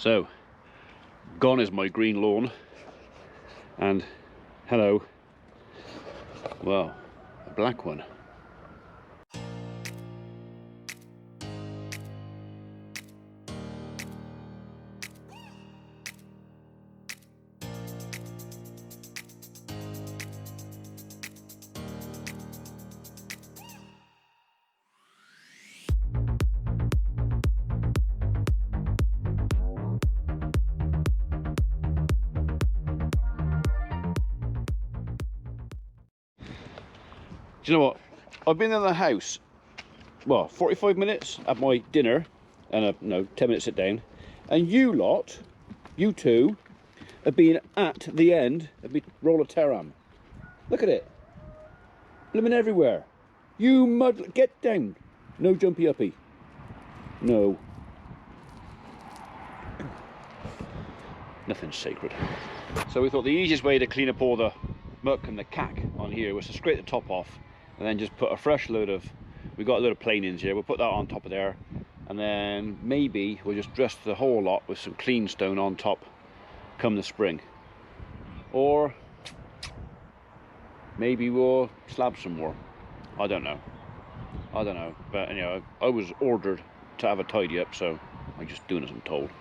So, gone is my green lawn, and hello, well, a black one. Do you know what? I've been in the house, well, 45 minutes at my dinner, and a 10-minute sit down, and you two, have been at the end of my roll of terram. Look at it, blooming everywhere. You mud, get down. No jumpy uppy. No. Nothing's sacred. So we thought the easiest way to clean up all the muck and the cack on here was to scrape the top off, and then just put a fresh load of, we've got a load of planings here, we'll put that on top of there, and then maybe we'll just dress the whole lot with some clean stone on top come the spring. Or maybe we'll slab some more. I don't know. But anyway, I was ordered to have a tidy up, so I'm just doing as I'm told.